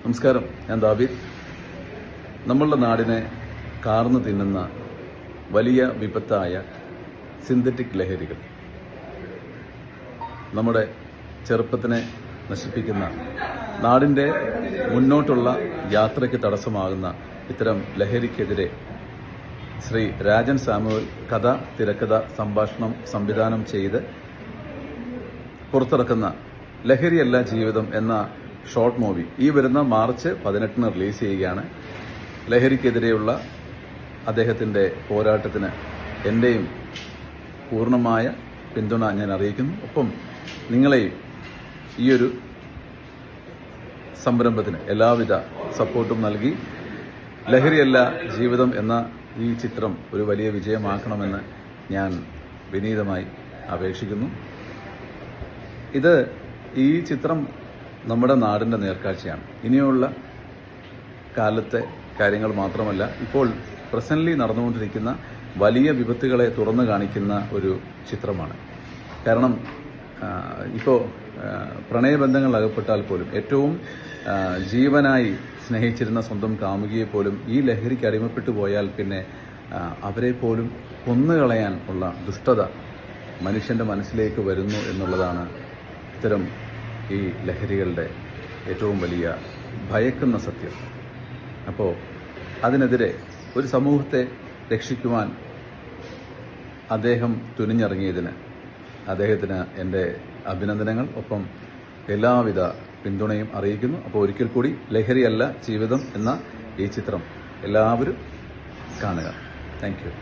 നമസ്കാരം, ഞാൻ ദാബീദ്. നമ്മളുടെ നാടിനെ കാർന്നു തിന്നുന്ന വലിയ വിപത്തായ സിന്തറ്റിക് ലഹരികൾ, നമ്മുടെ ചെറുപ്പത്തിനെ നശിപ്പിക്കുന്ന, നാടിൻ്റെ മുന്നോട്ടുള്ള യാത്രയ്ക്ക് തടസ്സമാകുന്ന ഇത്തരം ലഹരിക്കെതിരെ ശ്രീ രാജൻ സാമുവൽ കഥ, തിരക്കഥ, സംഭാഷണം, സംവിധാനം ചെയ്ത് പുറത്തിറക്കുന്ന ലഹരിയല്ല ജീവിതം എന്ന ഷോർട്ട് മൂവി ഈ വരുന്ന മാർച്ച് 18 റിലീസ് ചെയ്യുകയാണ്. ലഹരിക്കെതിരെയുള്ള അദ്ദേഹത്തിൻ്റെ പോരാട്ടത്തിന് എൻ്റെയും പൂർണ്ണമായ പിന്തുണ ഞാൻ അറിയിക്കുന്നു. ഒപ്പം നിങ്ങളെയും ഈയൊരു സംരംഭത്തിന് എല്ലാവിധ സപ്പോർട്ടും നൽകി ലഹരിയല്ല ജീവിതം എന്ന ഈ ചിത്രം ഒരു വലിയ വിജയമാക്കണമെന്ന് ഞാൻ വിനീതമായി അപേക്ഷിക്കുന്നു. ഈ ചിത്രം നമ്മുടെ നാടിൻ്റെ നേർക്കാഴ്ചയാണ്. ഇനിയുള്ള കാലത്തെ കാര്യങ്ങൾ മാത്രമല്ല, ഇപ്പോൾ പ്രസന്റ്ലി നടന്നുകൊണ്ടിരിക്കുന്ന വലിയ വിപത്തുകളെ തുറന്നു കാണിക്കുന്ന ഒരു ചിത്രമാണ്. കാരണം ഇപ്പോൾ പ്രണയബന്ധങ്ങൾ അകപ്പെട്ടാൽ പോലും, ഏറ്റവും ജീവനായി സ്നേഹിച്ചിരുന്ന സ്വന്തം കാമുകിയെ പോലും ഈ ലഹരിക്ക് അടിമപ്പെട്ടു പോയാൽ പിന്നെ അവരെ പോലും കൊന്നുകളയാൻ ഉള്ള ദുഷ്ടത മനുഷ്യന്റെ മനസ്സിലേക്ക് വരുന്നു എന്നുള്ളതാണ് ഇത്തരം ഈ ലഹരികളുടെ ഏറ്റവും വലിയ ഭയക്കുന്ന സത്യം. അപ്പോൾ അതിനെതിരെ ഒരു സമൂഹത്തെ രക്ഷിക്കുവാൻ അദ്ദേഹം തുനിഞ്ഞിറങ്ങിയതിന് അദ്ദേഹത്തിന് എൻ്റെ അഭിനന്ദനങ്ങൾ, ഒപ്പം എല്ലാവിധ പിന്തുണയും അറിയിക്കുന്നു. അപ്പോൾ ഒരിക്കൽ കൂടി ലഹരിയല്ല ജീവിതം എന്ന ഈ ചിത്രം എല്ലാവരും കാണുക. Thank you.